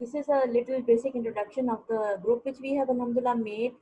This is a little basic introduction of the group which we have alhamdulillah made,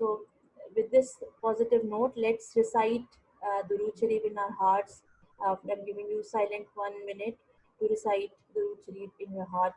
So with this positive note, let's recite Durood Sharif in our hearts. I'm giving you silent 1 minute to recite Durood Sharif in your heart.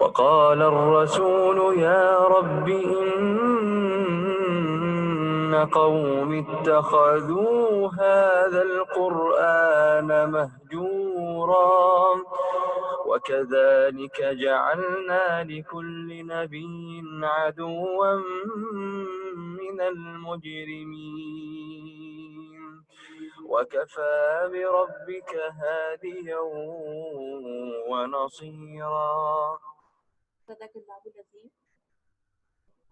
وقال الرسول يا رب إن قوم اتخذوا هذا القرآن مهجورا وكذلك جعلنا لكل نبي عدوا من المجرمين وكفى بربك هاديا ونصيرا.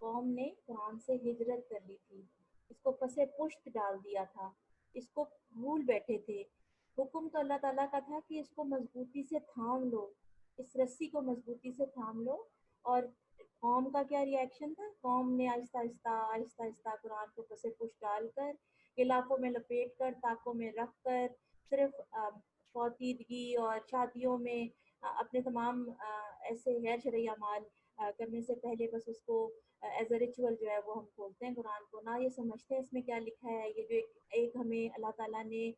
قوم نے قرآن سے ہجرت کر لی تھی، اس کو پسے پشت ڈال دیا تھا، اس کو بھول بیٹھے تھے۔ حکم تو اللہ تعالیٰ کا تھا کہ اس کو مضبوطی سے تھام لو، اس رسی کو مضبوطی سے تھام لو۔ اور قوم کا کیا ری ایکشن تھا؟ قوم نے آہستہ آہستہ آہستہ آہستہ قرآن کو پسے پشت ڈال کر، غلافوں میں لپیٹ کر، طاقوں میں رکھ کر، صرف پوتیدگی اور شادیوں میں اپنے تمام ایسے غیر شرعی اعمال کرنے سے پہلے بس اس کو ایز اے ریچول جو ہے وہ ہم کھولتے ہیں قرآن کو، نہ یہ سمجھتے ہیں اس میں کیا لکھا ہے۔ یہ جو ایک ہمیں اللہ تعالیٰ نے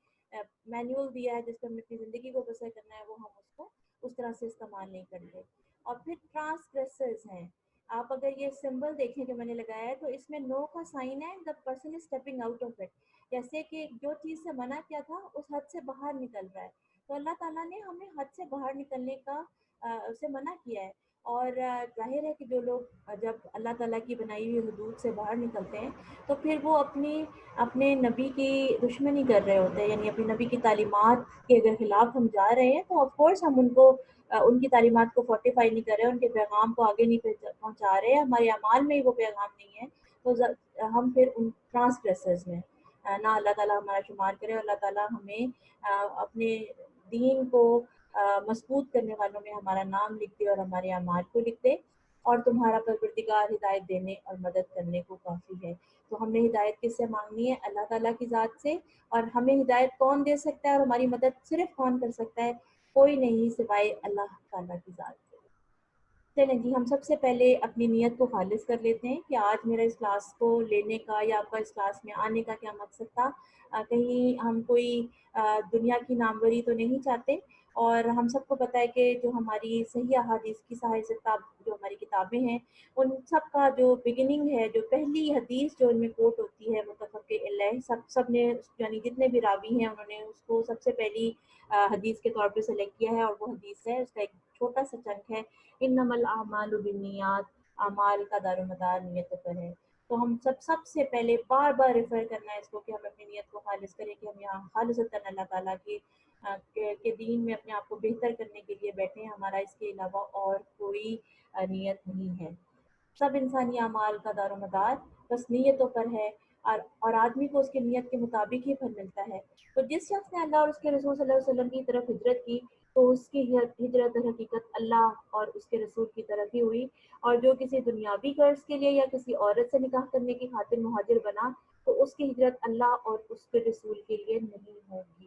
مینول دیا ہے جس پہ ہمیں اپنی زندگی کو بسر کرنا ہے، وہ ہم اس کو اس طرح سے استعمال نہیں کرتے۔ اور پھر ٹرانسگریسرز ہیں، آپ اگر یہ سمبل دیکھیں جو میں نے لگایا ہے تو اس میں نو کا سائن ہے، the person is stepping out of it, جیسے کہ جو چیز سے منع کیا تھا اس حد سے باہر نکل رہا ہے۔ تو اللہ تعالیٰ نے ہمیں حد سے باہر نکلنے کا اسے منع کیا ہے۔ اور ظاہر ہے کہ جو لوگ جب اللہ تعالیٰ کی بنائی ہوئی حدود سے باہر نکلتے ہیں تو پھر وہ اپنے نبی کی دشمنی کر رہے ہوتے ہیں، یعنی اپنے نبی کی تعلیمات کے اگر خلاف ہم جا رہے ہیں تو آف کورس ہم ان کی تعلیمات کو فورٹیفائی نہیں کر رہے، ان کے پیغام کو آگے نہیں پہنچا رہے، ہمارے اعمال میں ہی وہ پیغام نہیں ہے، تو ہم پھر ان ٹرانسگریسرز میں نہ اللہ تعالیٰ ہمارا شمار کرے۔ اللہ تعالیٰ ہمیں اپنے دین کو مضبوط کرنے والوں میں ہمارا نام لکھ دے اور ہمارے اعمال کو لکھ دے، اور تمہارا پروردگار ہدایت دینے اور مدد کرنے کو کافی ہے۔ تو ہم نے ہدایت کس سے مانگنی ہے؟ اللہ تعالیٰ کی ذات سے۔ اور ہمیں ہدایت کون دے سکتا ہے اور ہماری مدد صرف کون کر سکتا ہے؟ کوئی نہیں سوائے اللہ تعالیٰ کی ذات سے۔ چلیں جی، ہم سب سے پہلے اپنی نیت کو خالص کر لیتے ہیں کہ آج میرا اس کلاس کو لینے کا یا آپ کا اس کلاس میں آنے کا کیا مقصد تھا۔ کہیں ہم کوئی دنیا کی ناموری تو نہیں چاہتے، اور ہم سب کو پتہ ہے کہ جو ہماری صحیح احادیث کی صحیح کتاب جو ہماری کتابیں ہیں ان سب کا جو بگننگ ہے، جو پہلی حدیث جو ان میں کوٹ ہوتی ہے متفق علیہ، سب نے یعنی جتنے بھی راوی ہیں انہوں نے اس کو سب سے پہلی حدیث کے طور پہ سلیکٹ کیا ہے، اور وہ حدیث ہے، اس کا ایک چھوٹا سا چنک ہے، انما الاعمال بالنیات، اعمال کا دار و مدار نیتوں پر ہے۔ تو ہم سب سے پہلے بار بار ریفر کرنا ہے اس کو کہ ہم اپنی نیت کو خالص کریں، کہ ہم یہاں خالصتاً اللہ تعالیٰ کے دین میں اپنے آپ کو بہتر کرنے کے لیے بیٹھے ہیں، ہمارا اس کے علاوہ اور کوئی نیت نہیں ہے۔ سب انسانی اعمال کا دار و مدار بس نیتوں پر ہے، اور آدمی کو اس کی نیت کے مطابق ہی پھل ملتا ہے۔ تو جس شخص نے اللہ اور اس کے رسول صلی اللہ علیہ وسلم کی طرف ہجرت کی تو اس کی ہجرت در حقیقت اللہ اور اس کے رسول کی طرف ہی ہوئی، اور جو کسی دنیاوی غرض کے لیے یا کسی عورت سے نکاح کرنے کی خاطر مہاجر بنا تو اس کی ہجرت اللہ اور اس کے رسول کے لیے نہیں ہوگی۔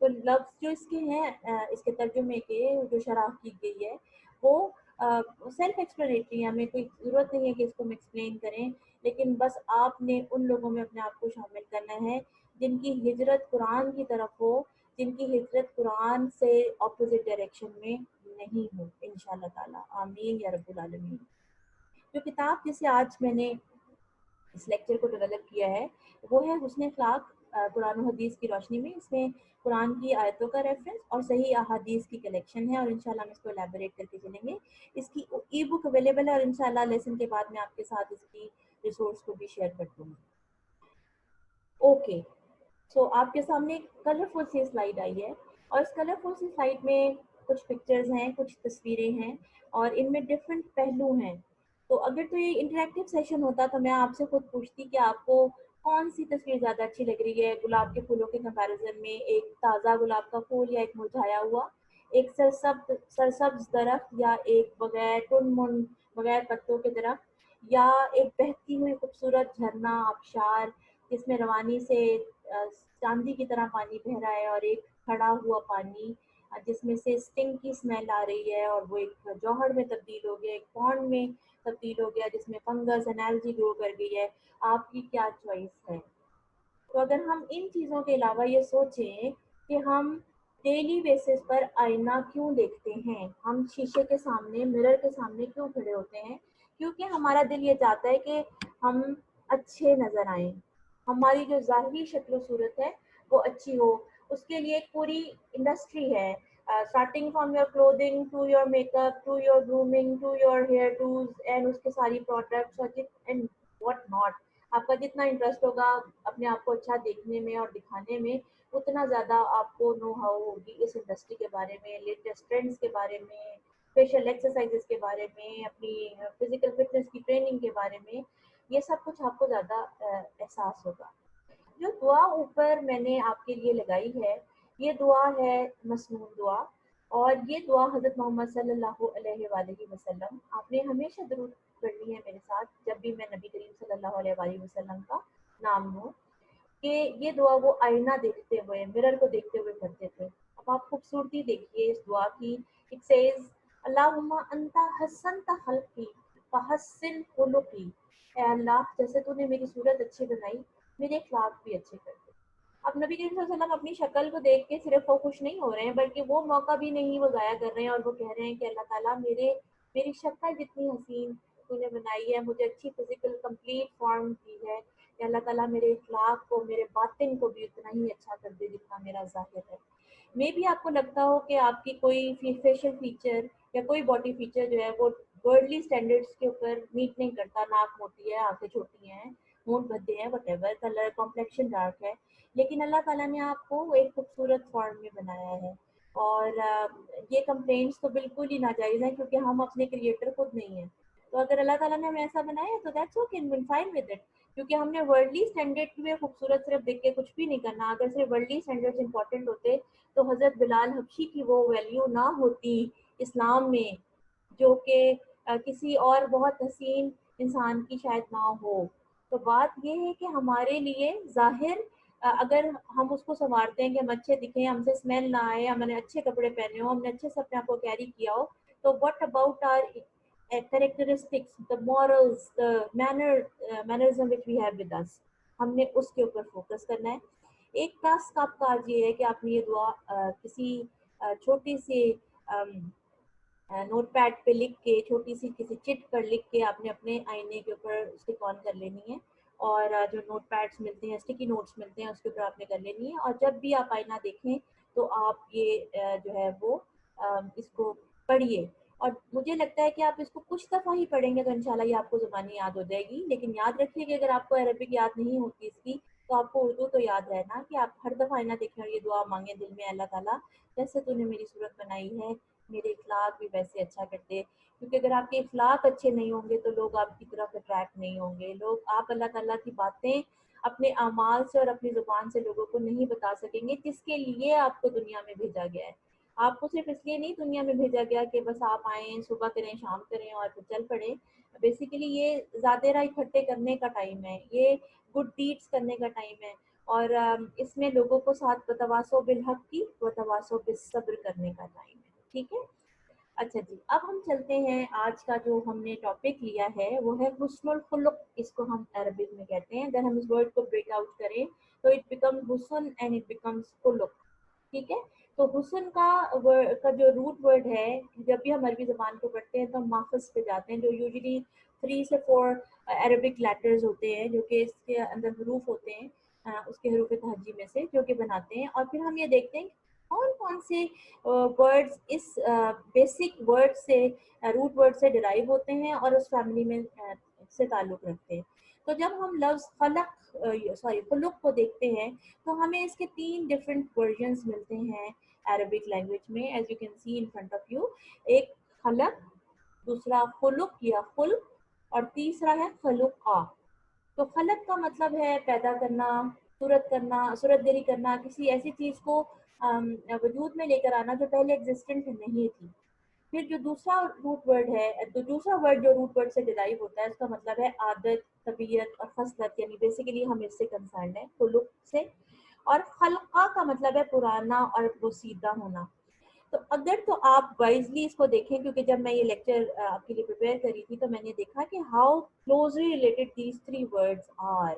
تو لفظ جو اس کے ہیں اس کے ترجمے کے جو شرح کی گئی ہے وہ سیلف ایکسپلینیٹری ہے، ہمیں کوئی ضرورت نہیں ہے کہ اس کو ہم ایکسپلین کریں، لیکن بس آپ نے ان لوگوں میں اپنے آپ کو شامل کرنا ہے جن کی ہجرت قرآن کی طرف ہو، جن کی ہجرت قرآن سے اپوزٹ ڈائریکشن میں نہیں ہو، انشاءاللہ تعالی آمین یا رب العالمین۔ جو کتاب جسے آج میں نے اس لیکچر کو ڈیولپ کیا ہے وہ ہے حسن اخلاق قرآن و حدیث کی روشنی میں۔ اس میں قرآن کی آیتوں کا ریفرنس اور صحیح احادیث کی کلیکشن ہے، اور انشاءاللہ ہم اس کو الیبوریٹ کر کے چلیں گے۔ اس کی ای بک اویلیبل ہے، اور انشاءاللہ لیسن کے بعد میں آپ کے ساتھ اس کی ریسورس کو بھی شیئر کر دوں گی۔ اوکے، سو آپ کے سامنے کلرفل سی سلائیڈ آئی ہے، اور اس کلرفل سی سلائیڈ میں کچھ پکچرز ہیں، کچھ تصویریں ہیں، اور ان میں ڈفرینٹ پہلو ہیں۔ تو اگر تو یہ انٹریکٹیو سیشن ہوتا تو میں آپ سے خود پوچھتی کہ آپ کو کون سی تصویر زیادہ اچھی لگ رہی ہے گلاب کے پھولوں کے کمپیریزن میں، ایک تازہ گلاب کا پھول یا ایک مرجھایا ہوا، ایک سرسبز درخت یا ایک بغیر بغیر پتوں کے درخت، یا ایک بہتی ہوئی خوبصورت جھرنا آبشار جس میں روانی سے چاندی کی طرح پانی بہہ رہا ہے، اور ایک کھڑا ہوا پانی جس میں سے اسٹنگ کی اسمیل آ رہی ہے اور وہ ایک جوہر میں تبدیل ہو گیا، ایک پونڈ میں تبدیل ہو گیا جس میں فنگس انالجی گرو کر گئی ہے۔ آپ کی کیا چوائس ہے؟ تو اگر ہم ان چیزوں کے علاوہ یہ سوچیں کہ ہم ڈیلی بیسس پر آئینہ کیوں دیکھتے ہیں، ہم شیشے کے سامنے مرر کے سامنے کیوں کھڑے ہوتے ہیں؟ کیونکہ ہمارا دل یہ چاہتا ہے کہ ہم اچھے نظر آئیں، ہماری جو ظاہری شکل و صورت ہے وہ اچھی ہو۔ اس کے لیے ایک پوری انڈسٹری ہے، starting from your clothing to your make up to your grooming to your hair tools and اس کے ساری پروڈکٹس اینڈ واٹ ناٹ۔ آپ کا جتنا انٹرسٹ ہوگا اپنے آپ کو اچھا دیکھنے میں اور دکھانے میں، اتنا زیادہ آپ کو نو ہاؤ ہوگی اس انڈسٹری کے بارے میں، لیٹسٹ ٹرینڈس کے بارے میں، اسپیشل ایکسرسائزز کے بارے میں، اپنی فزیکل فٹنس کی ٹریننگ کے بارے میں، یہ سب کچھ آپ کو زیادہ احساس ہوگا۔ جو دعا اوپر میں نے آپ کے لیے لگائی ہے، یہ دعا ہے مسنون دعا، اور یہ دعا حضرت محمد صلی اللہ علیہ وآلہ وسلم، آپ نے ہمیشہ درود پڑھنی ہے میرے ساتھ جب بھی میں نبی کریم صلی اللہ علیہ وآلہ وسلم کا نام لوں، کہ یہ دعا وہ آئینہ دیکھتے ہوئے، مرر کو دیکھتے ہوئے پڑھتے تھے۔ اب آپ خوبصورتی دیکھیے اس دعا کی۔ اٹ سیز اللہم انت حسنت خلقی فحسن خلقی، اے اللہ جیسے تو نے میری صورت اچھی بنائی، میرے اخلاق بھی اچھے کر دے۔ اب نبی کریم صلی اللہ علیہ وسلم اپنی شکل کو دیکھ کے صرف وہ خوش نہیں ہو رہے ہیں، بلکہ وہ موقع بھی نہیں وہ ضائع کر رہے ہیں، اور وہ کہہ رہے ہیں کہ اللہ تعالیٰ میری شکل جتنی حسین تو نے بنائی ہے، مجھے اچھی فزیکل کمپلیٹ فارم دی ہے، کہ اللہ تعالیٰ میرے اخلاق کو، میرے باطن کو بھی اتنا ہی اچھا کر دے جتنا میرا ظاہر ہے۔ میں بھی آپ کو لگتا ہو کہ آپ کی کوئی فیشل فیچر یا کوئی باڈی فیچر جو ہے وہ ورلڈلی اسٹینڈرڈس کے اوپر میٹ نہیں کرتا، ناک موٹی ہے، آنکھیں چھوٹی ہیں، ہونٹ بھدے ہیں، what ever, colour complexion dark ہے، لیکن اللہ تعالیٰ نے آپ کو ایک خوبصورت فارم میں بنایا ہے۔ اور یہ کمپلینٹس تو بالکل ہی ناجائز ہیں، کیونکہ ہم اپنے کریٹر خود نہیں ہیں۔ تو اگر اللہ تعالیٰ نے ہمیں ایسا بنایا ہے تو that's okay, fine with it, کیونکہ ہم نے ورلڈلی اسٹینڈرڈ میں خوبصورت صرف دیکھ کے کچھ بھی نہیں کرنا۔ اگر صرف ورلڈلی اسٹینڈرڈ امپورٹنٹ ہوتے تو حضرت بلال حبشی کی وہ ویلیو نہ ہوتی اسلام میں، جو کہ کسی اور بہت حسین انسان کی شاید نہ ہو۔ تو بات یہ ہے کہ ہمارے لیے ظاہر اگر ہم اس کو سنوارتے ہیں کہ ہم اچھے دکھیں، ہم سے اسمیل نہ آئے، ہم نے اچھے کپڑے پہنے ہو، ہم نے اچھے سے اپنے آپ کو کیری کیا ہو، تو what about our characteristics, the morals, the mannerism which we have with us، ہم نے اس کے اوپر فوکس کرنا ہے۔ ایک ٹاسک آپ کا آج یہ ہے کہ آپ نے یہ دعا کسی چھوٹی سی نوٹ پیڈ پہ لکھ کے، چھوٹی سی کسی چٹ پر لکھ کے آپ نے اپنے آئینے کے اوپر اسٹک آن کر لینی ہے، اور جو نوٹ پیڈس ملتے ہیں، اسٹکی نوٹس ملتے ہیں، اس کے اوپر آپ نے کر لینی ہے، اور جب بھی آپ آئینہ دیکھیں تو آپ یہ جو ہے وہ اس کو پڑھیے۔ اور مجھے لگتا ہے کہ آپ اس کو کچھ دفعہ ہی پڑھیں گے تو انشاءاللہ یہ آپ کو زبانی یاد ہو جائے گی، لیکن یاد رکھیے کہ اگر آپ کو عربک یاد نہیں ہوتی اس کی، تو آپ کو اردو تو یاد ہے نا، کہ آپ ہر دفعہ آئینہ دیکھیں اور یہ دعا مانگیں دل میں، اللہ تعالیٰ جیسے تو نے میری صورت بنائی ہے، میرے اخلاق بھی ویسے اچھا کرتے، کیونکہ اگر آپ کے اخلاق اچھے نہیں ہوں گے تو لوگ آپ کی طرف اٹریکٹ نہیں ہوں گے، آپ اللہ تعالیٰ کی باتیں اپنے اعمال سے اور اپنی زبان سے لوگوں کو نہیں بتا سکیں گے، جس کے لیے آپ کو دنیا میں بھیجا گیا ہے۔ آپ کو صرف اس لیے نہیں دنیا میں بھیجا گیا کہ بس آپ آئیں، صبح کریں، شام کریں اور پھر چل پڑیں۔ بیسیکلی یہ زیادہ اکٹھے کرنے کا ٹائم ہے، یہ گڈ ڈیڈس کرنے کا ٹائم ہے، اور اس میں لوگوں کو ساتھ وتواصوا بالحق کی وتواصوا بالصبر کرنے کا ٹائم ہے، ٹھیک ہے؟ اچھا جی، اب ہم چلتے ہیں، آج کا جو ہم نے ٹاپک لیا ہے وہ ہے حسن الخلق، اس کو ہم عربک میں کہتے ہیں۔ اگر ہم اس ورڈ کو بریک آؤٹ کریں تو اٹ بیکم حسن اینڈ اٹ بیکمس خلق، ٹھیک ہے؟ تو حسن کا جو روٹ ورڈ ہے، جب بھی ہم عربی زبان کو پڑھتے ہیں تو ہم ماخذ پہ جاتے ہیں، جو یوزلی 3 سے 4 عربک لیٹرز ہوتے ہیں، جو کہ اس کے اندر حروف ہوتے ہیں، اس کے حروف تہجی میں سے جو کہ بناتے ہیں، اور پھر ہم یہ دیکھتے ہیں کون کون سے ورڈز اس بیسک ورڈ سے، روٹ ورڈ سے ڈرائیو ہوتے ہیں اور اس فیملی میں سے تعلق رکھتے ہیں۔ تو جب ہم لفظ خلق کو دیکھتے ہیں تو ہمیں اس کے 3 ڈفرینٹ ورژنس ملتے ہیں عربک لینگویج میں، as you can see in front of you. ایک خلق، دوسرا خلق یا خلق، اور تیسرا ہے خلقہ۔ تو خلق کا مطلب ہے پیدا کرنا، صورت گری کرنا، کسی ایسی چیز کو وجود میں لے کر آنا جو پہلے ایگزسٹنٹ نہیں تھی۔ پھر جو دوسرا روٹ ورڈ ہے، دوسرا ورڈ جو روٹ ورڈ سے ڈرائیو ہوتا ہے، اس کا مطلب ہے عادت، طبیعت اور خصلت، یعنی بیسیکلی ہم اس سے کنسرنڈ ہیں خلق سے۔ اور خلقہ کا مطلب ہے پرانا اور پوسیدہ ہونا۔ تو اگر تو آپ وائزلی اس کو دیکھیں، کیونکہ جب میں یہ لیکچر آپ کے لیے پریپیئر کری تھی تو میں نے دیکھا کہ how closely related these 3 words are,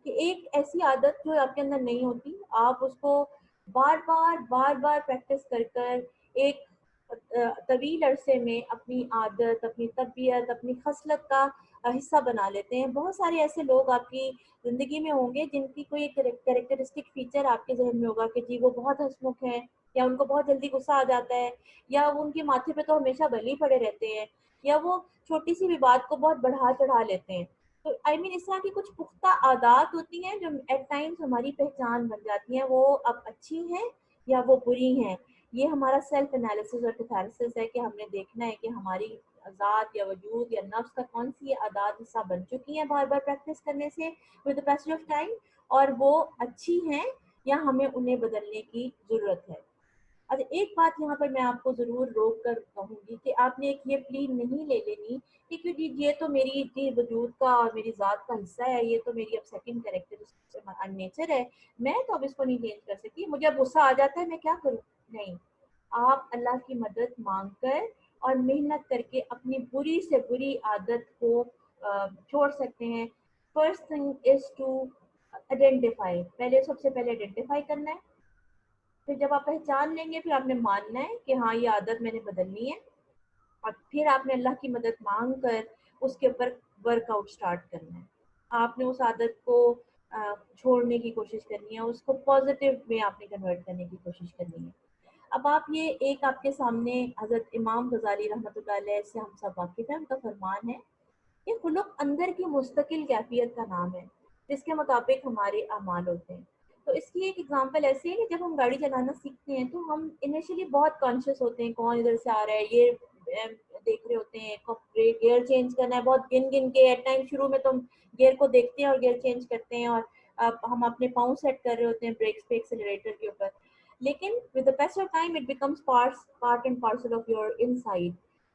کہ ایک ایسی عادت جو آپ کے اندر نہیں ہوتی، آپ اس کو بار بار پریکٹس کر کر ایک طویل عرصے میں اپنی عادت، اپنی طبیعت، اپنی خصلت کا حصہ بنا لیتے ہیں۔ بہت سارے ایسے لوگ آپ کی زندگی میں ہوں گے جن کی کوئی کریکٹرسٹک فیچر آپ کے ذہن میں ہوگا کہ جی وہ بہت ہنسمکھ ہیں، یا ان کو بہت جلدی غصہ آ جاتا ہے، یا وہ ان کے ماتھے پہ تو ہمیشہ بلی پڑے رہتے ہیں، یا وہ چھوٹی سی بھی بات کو بہت بڑھا چڑھا لیتے ہیں۔ تو اس طرح کی کچھ پختہ عادات ہوتی ہیں جو ایٹ ٹائمز ہماری پہچان بن جاتی ہیں، وہ اب اچھی ہیں یا وہ بری ہیں، یہ ہمارا سیلف انالیسس اور کیتھارسس ہے کہ ہم نے دیکھنا ہے کہ ہماری ذات یا وجود یا نفس کا کون سی عادات حصہ بن چکی ہیں بار بار پریکٹس کرنے سے with the passage of time, اور وہ اچھی ہیں یا ہمیں انہیں بدلنے کی ضرورت ہے. اچھا ایک بات یہاں پر میں آپ کو ضرور روک کر کہوں گی کہ آپ نے ایک یہ پلی نہیں لے لینی کہ کیونکہ یہ تو میری وجود کا اور میری ذات کا حصہ ہے، یہ تو میری اب سیکنڈ کریکٹر نیچر ہے، میں تو اب اس کو نہیں چینج کر سکتی، مجھے اب غصہ آ جاتا ہے میں کیا کروں. نہیں، آپ اللہ کی مدد مانگ کر اور محنت کر کے اپنی بری سے بری عادت کو چھوڑ سکتے ہیں. First thing is to identify, سب سے پہلے آئیڈینٹیفائی کرنا ہے. پھر جب آپ پہچان لیں گے پھر آپ نے ماننا ہے کہ ہاں یہ عادت میں نے بدلنی ہے، اور پھر آپ نے اللہ کی مدد مانگ کر اس کے اوپر ورک آؤٹ اسٹارٹ کرنا ہے. آپ نے اس عادت کو چھوڑنے کی کوشش کرنی ہے، اس کو پازیٹیو میں آپ نے کنورٹ کرنے کی کوشش کرنی ہے. اب آپ یہ ایک آپ کے سامنے حضرت امام غزالی رحمۃ اللہ علیہ سے ہم سب واقف ہیں، ان کا فرمان ہے کہ خلق اندر کی مستقل کیفیت کا نام ہے جس کے مطابق ہمارے اعمال ہوتے ہیں. تو اس کی ایک ایگزامپل ایسی ہے کہ جب ہم گاڑی چلانا سیکھتے ہیں تو ہم انیشلی بہت کانشیس ہوتے ہیں کون ادھر سے آ رہا ہے، یہ دیکھ رہے ہوتے ہیں، گیئر چینج کرنا ہے بہت گن گن کے. ایٹ ٹائم شروع میں تو ہم گیئر کو دیکھتے ہیں اور گیئر چینج کرتے ہیں، اور ہم اپنے پاؤں سیٹ کر رہے ہوتے ہیں بریکس پہ ایکسلریٹر کے اوپر. لیکن with the pace of time it becomes part and parcel of your inside.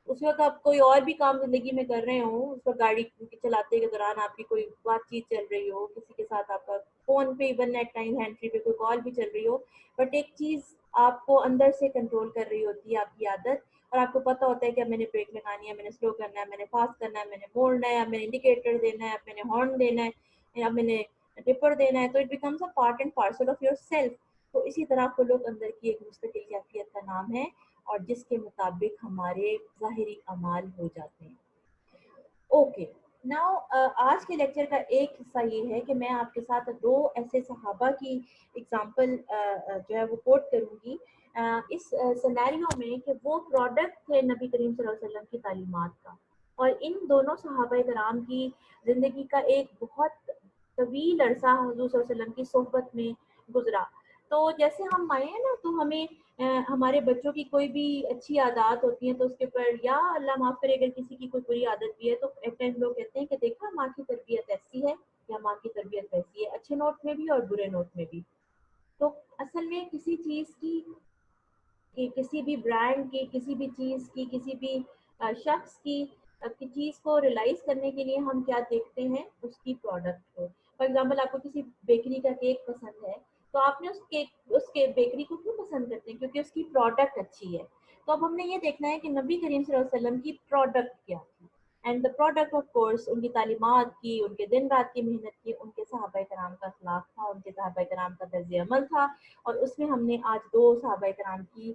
اس وقت آپ کوئی اور بھی کام زندگی میں کر رہے ہوں، اس وقت گاڑی چلاتے کے دوران آپ کی کوئی بات چیت چل رہی ہو، کسی کے ساتھ آپ کا فون پہ even at time hand free پہ کوئی کال بھی چل رہی ہو، بٹ ایک چیز آپ کو اندر سے کنٹرول کر رہی ہوتی ہے، آپ کی عادت، اور آپ کو پتہ ہوتا ہے کہ اب میں نے بریک لگانی ہے، میں نے سلو کرنا ہے، میں نے فاسٹ کرنا ہے، میں نے موڑنا ہے، اب میں نے انڈیکیٹر دینا ہے، اب میں نے ہارن دینا ہے، اب میں نے ڈپر دینا ہے. تو it becomes a part and parcel of your self. تو اسی طرح خلق اندر کی ایک مستقل کیفیت کا نام ہے اور جس کے مطابق ہمارے ظاہری اعمال ہو جاتے ہیں. اوکے ناؤ آج کے لیکچر کا ایک حصہ یہ ہے کہ میں آپ کے ساتھ دو ایسے صحابہ کی اگزامپل جو ہے وہ کوٹ کروں گی اس سینیریو میں کہ وہ پروڈکٹ تھے نبی کریم صلی اللہ علیہ وسلم کی تعلیمات کا، اور ان دونوں صحابہ کرام کی زندگی کا ایک بہت طویل عرصہ حضور صلی اللہ علیہ وسلم کی صحبت میں گزرا. تو جیسے ہم آئے ہیں نا تو ہمیں ہمارے بچوں کی کوئی بھی اچھی عادات ہوتی ہیں تو اس کے اوپر یا اللہ معاف کرے اگر کسی کی کوئی بری عادت بھی ہے تو ایٹ ٹائم لوگ کہتے ہیں کہ دیکھا ماں کی تربیت ایسی ہے یا ماں کی تربیت ایسی ہے، اچھے نوٹ میں بھی اور برے نوٹ میں بھی. تو اصل میں کسی چیز کی کہ کسی بھی برانڈ کی، کسی بھی چیز کی، کسی بھی شخص کی چیز کو ریلائز کرنے کے لیے ہم کیا دیکھتے ہیں، اس کی پروڈکٹ کو. فار ایگزامپل آپ کو کسی بیکری کا کیک پسند ہے تو آپ نے اس کے بیکری کو کیوں پسند کرتے ہیں؟ کیونکہ اس کی پروڈکٹ اچھی ہے. تو اب ہم نے یہ دیکھنا ہے کہ نبی کریم صلی اللہ علیہ وسلم کی پروڈکٹ کیا تھی، and the product of course ان کی تعلیمات کی، ان کے دن رات کی محنت کی، ان کے صحابہ کرام کا اخلاق تھا، ان کے صحابہ کرام کا طرز عمل تھا. اور اس میں ہم نے آج دو صحابہ کرام کی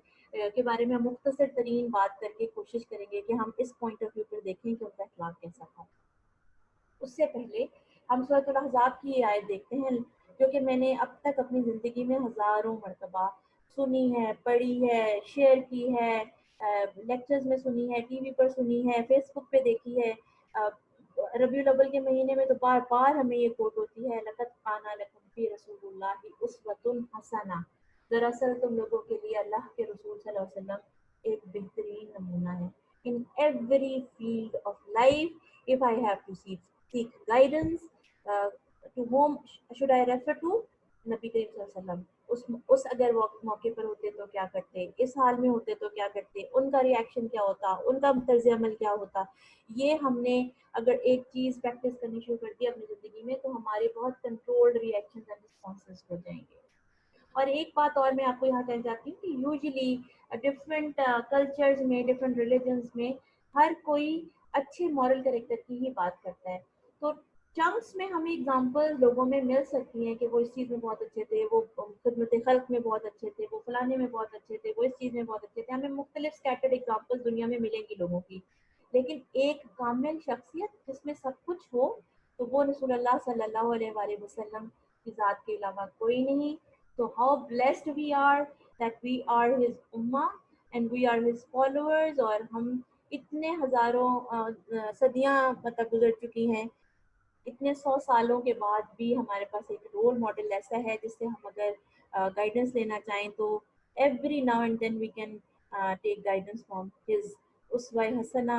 کے بارے میں مختصر ترین بات کر کے کوشش کریں گے کہ ہم اس پوائنٹ آف ویو پر دیکھیں کہ ان کا اخلاق کیسا تھا. اس سے پہلے ہم سورۃ الاحزاب کی یہ آیت دیکھتے ہیں جو کہ میں نے اب تک اپنی زندگی میں ہزاروں مرتبہ سنی ہے، پڑھی ہے، شیئر کی ہے، لیکچرز میں سنی ہے، ٹی وی پر سنی ہے، فیس بک پہ دیکھی ہے. ربیع الاول کے مہینے میں تو بار بار ہمیں یہ کوٹ ہوتی ہے لقد کان لکم فی رسول اللہ اسوۃ حسنہ. دراصل تم لوگوں کے لیے اللہ کے رسول صلی اللہ علیہ وسلم ایک بہترین نمونہ ہے. In every field of life, if I have to seek guidance, to whom should I refer to? نبی کریم صلی اللہ علیہ وسلم. اس اگر موقع پر ہوتے تو کیا کرتے، اس حال میں ہوتے تو کیا کرتے، ان کا ریئیکشن کیا ہوتا، ان کا طرز عمل کیا ہوتا. یہ ہم نے اگر ایک چیز پریکٹس کرنی شروع کر دی اپنی زندگی میں تو ہمارے بہت کنٹرولڈ ریئیکشن اینڈ رسپانسز ہو جائیں گے. اور ایک بات اور میں آپ کو یہاں کہنا چاہتی ہوں کہ یوزلی ڈفرینٹ کلچرز میں، ڈفرینٹ ریلیجنس میں ہر کوئی اچھے مورل کریکٹر کی ہی بات کرتا ہے. تو چنکس میں ہمیں اگزامپل لوگوں میں مل سکتی ہیں کہ وہ اس چیز میں بہت اچھے تھے، وہ خدمت خلق میں بہت اچھے تھے، وہ فلانے میں بہت اچھے تھے، وہ اس چیز میں بہت اچھے تھے. ہمیں مختلف اسکیٹرڈ اگزامپل دنیا میں ملیں گی لوگوں کی، لیکن ایک کامل شخصیت جس میں سب کچھ ہو تو وہ رسول اللہ صلی اللہ علیہ وآلہ وسلم کی ذات کے علاوہ کوئی نہیں. So how blessed we are that we are his ummah and we are his followers. اور ہم اتنے ہزاروں صدیاں مطلب گزر چکی ہیں، اتنے 100 سالوں کے بعد بھی ہمارے پاس ایک رول ماڈل ایسا ہے جس سے ہم اگر گائیڈنس لینا چاہیں تو every now and then we can take guidance from his uswa hasana,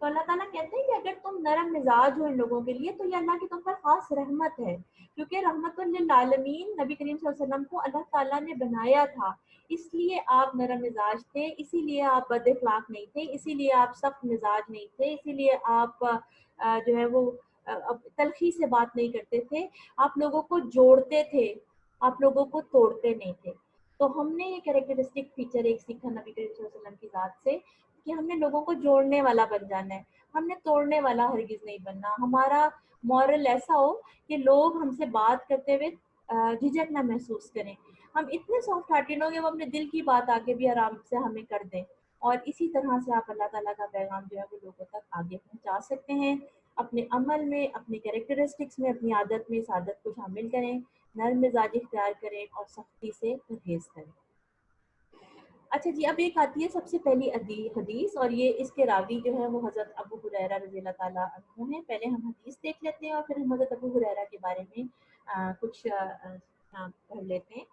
تو اللہ تعالیٰ کہتے ہیں کہ اگر تم نرم مزاج ہو ان لوگوں کے لیے تو یہ اللہ کی تم پر خاص رحمت ہے، کیونکہ رحمت للعالمین نبی کریم صلی اللہ علیہ وسلم کو اللہ تعالیٰ نے بنایا تھا، اس لیے آپ نرم مزاج تھے، اسی لیے آپ بد اخلاق نہیں تھے، اسی لیے آپ سخت مزاج نہیں تھے، اسی لیے آپ جو ہے وہ تلخی سے بات نہیں کرتے تھے، آپ لوگوں کو جوڑتے تھے، آپ لوگوں کو توڑتے نہیں تھے۔ تو ہم نے یہ کیریکٹرسٹک فیچر ایک سیکھا نبی کریم صلی اللہ علیہ وسلم کی ذات سے کہ ہم نے لوگوں کو جوڑنے والا بن جانا ہے، ہم نے توڑنے والا ہرگز نہیں بننا۔ ہمارا مورل ایسا ہو کہ لوگ ہم سے بات کرتے ہوئے جھجک نہ محسوس کریں، ہم اتنے سافٹ ہارٹیڈ ہوں گے وہ اپنے دل کی بات آگے بھی آرام سے ہمیں کر دیں، اور اسی طرح سے آپ اللہ تعالیٰ کا پیغام جو ہے وہ لوگوں تک آگے پہنچا سکتے ہیں۔ اپنے عمل میں، اپنی کیریکٹرسٹکس میں، اپنی عادت میں اس عادت کو شامل کریں، نرم مزاجی اختیار کریں اور سختی سے پرہیز کریں۔ اچھا جی، اب ایک آتی ہے سب سے پہلی حدیث، اور یہ اس کے راوی جو ہے وہ حضرت ابو ہریرہ رضی اللہ تعالیٰ عنہ ہیں۔ پہلے ہم حدیث دیکھ لیتے ہیں اور پھر ہم حضرت ابو ہریرہ کے بارے میں کچھ پڑھ لیتے ہیں۔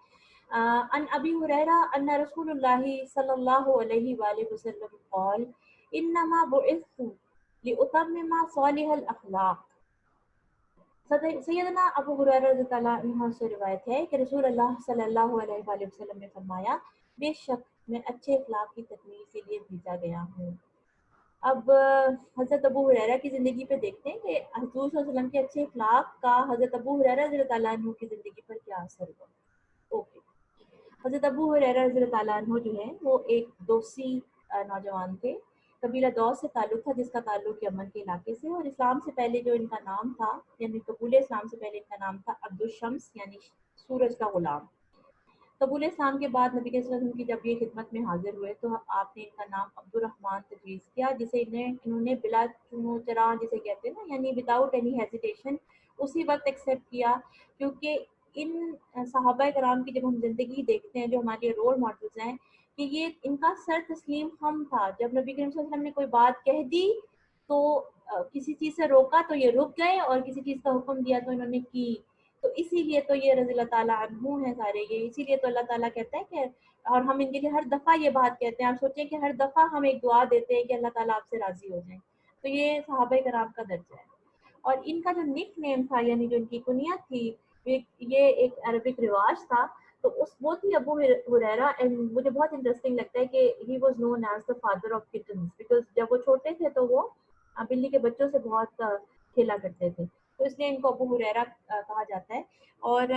عن ابی ہریرہ ان رسول اللہ صلی اللہ علیہ وآلہ وسلم قال انما بعثت لاتمم صالح الاخلاق۔ سیدنا ابو ہریرہ رضی اللہ عنہ سے روایت ہے کہ رسول اللہ صلی اللہ علیہ وآلہ وسلم نے فرمایا، بے شک میں اچھے اخلاق کی تکمیل کے لیے بھیجا گیا ہوں۔ اب حضرت ابو ہریرہ کی زندگی پہ دیکھتے ہیں کہ حضور صلی اللہ علیہ وسلم کے اچھے اخلاق کا حضرت ابو ہریرہ رضی اللہ عنہ کی زندگی پر کیا اثر ہوا۔ اوکے، حضرت ابو ہریرہ رضی اللہ عنہ جو ہے وہ ایک دوسی نوجوان تھے، قبیلہ دوس سے تعلق تھا جس کا تعلق یمن کے علاقے سے، اور اسلام سے پہلے جو ان کا نام تھا، یعنی قبول اسلام سے پہلے ان کا نام تھا عبد الشمس، یعنی سورج کا غلام۔ قبول اسلام کے بعد نبی صلی اللہ علیہ وسلم کی جب یہ خدمت میں حاضر ہوئے تو آپ نے ان کا نام عبد الرحمن تجویز کیا، جسے انہوں نے بلا چراغ جسے کہتے ہیں نا، یعنی وداؤٹ اینی ہیزیٹیشن اسی وقت ایکسیپٹ کیا، کیونکہ ان صحابہ کرام کی جب ہم زندگی دیکھتے ہیں جو ہمارے رول ماڈلز ہیں، کہ یہ ان کا سر تسلیم خم تھا، جب نبی کریم صلی اللہ علیہ وسلم نے کوئی بات کہہ دی تو کسی چیز سے روکا تو یہ رک گئے، اور کسی چیز کا حکم دیا تو انہوں نے کی، تو اسی لیے تو یہ رضی اللہ تعالیٰ عنہ ہیں سارے، یہ اسی لیے تو اللہ تعالیٰ کہتا ہے کہ، اور ہم ان کے لیے ہر دفعہ یہ بات کہتے ہیں، آپ سوچیں کہ ہر دفعہ ہم ایک دعا دیتے ہیں کہ اللہ تعالیٰ آپ سے راضی ہو جائیں، تو یہ صحابہ کرام کا درجہ ہے۔ اور ان کا جو نک نیم تھا، یعنی جو ان کی کنیت تھی، یہ ایک عربک رواج تھا، تو وہ تھی ابو ہریرہ، اینڈ مجھے بہت انٹرسٹنگ لگتا ہے کہ he was known as the father of kittens, because جب وہ چھوٹے تھے تو وہ بلی کے بچوں سے بہت کھیلا کرتے تھے، تو اس لیے ان کو ابو ہریرہ کہا جاتا ہے۔ اور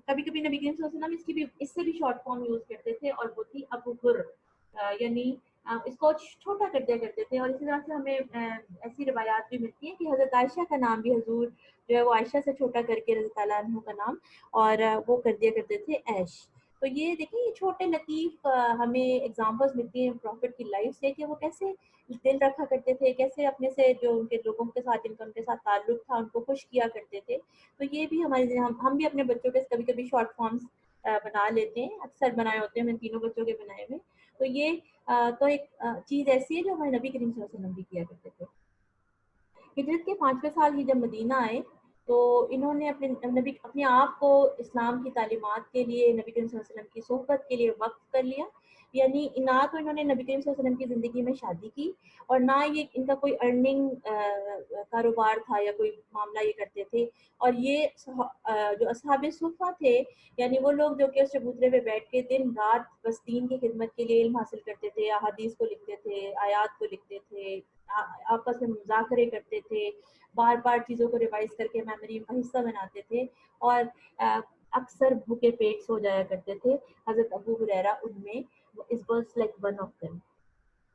کبھی کبھی نبی کریم صلی اللہ علیہ وسلم اس سے بھی شارٹ فارم یوز کرتے تھے، اور وہ تھی ابو ہر، یعنی اس کو چھوٹا کر دیا کرتے تھے۔ اور اسی طرح سے ہمیں ایسی روایات بھی ملتی ہیں کہ حضرت عائشہ کا نام بھی حضور جو ہے وہ عائشہ سے چھوٹا کر کے رضی اللہ عنہ کا نام، اور وہ کر دیا کرتے تھے ایش۔ تو یہ دیکھیں، یہ چھوٹے لطیف ہمیں ایگزامپلس ملتی ہیں پروفٹ کی لائف سے کہ وہ کیسے دل رکھا کرتے تھے، کیسے اپنے سے جو ان کے لوگوں کے ساتھ جن کا ان کے ساتھ تعلق تھا ان کو خوش کیا کرتے تھے۔ تو یہ بھی ہمارے ہم بھی اپنے بچوں کے کبھی کبھی شارٹ فارمس بنا لیتے ہیں، اکثر بنائے ہوتے ہیں، میں تینوں بچوں کے بنائے ہوئے، تو یہ تو ایک چیز ایسی ہے جو ہمارے نبی کریم صلی اللہ علیہ وسلم بھی کیا کرتے تھے۔ ہجرت کے 5ویں سال ہی جب مدینہ آئے تو انہوں نے اپنے آپ کو اسلام کی تعلیمات کے لیے، نبی کریم صلی اللہ علیہ وسلم کی صحبت کے لیے وقف کر لیا، یعنی نہ تو انہوں نے نبی کریم صلی اللہ علیہ وسلم کی زندگی میں شادی کی، اور نہ یہ ان کا کوئی ارننگ کاروبار تھا یا کوئی معاملہ یہ کرتے تھے۔ اور یہ جو اصحاب صفہ تھے، یعنی وہ لوگ جو کہ اس چبوترے پہ بیٹھ کے دن رات بس دین کی خدمت کے لیے علم حاصل کرتے تھے، احادیث کو لکھتے تھے، آیات کو لکھتے تھے، آپس میں مذاکرے کرتے تھے، بار بار چیزوں کو ریوائز کر کے میموری کا حصہ بناتے تھے، اور اکثر بھوکے پیٹ سو جایا کرتے تھے۔ حضرت ابو ہریرہ ان میں اس was like one of them.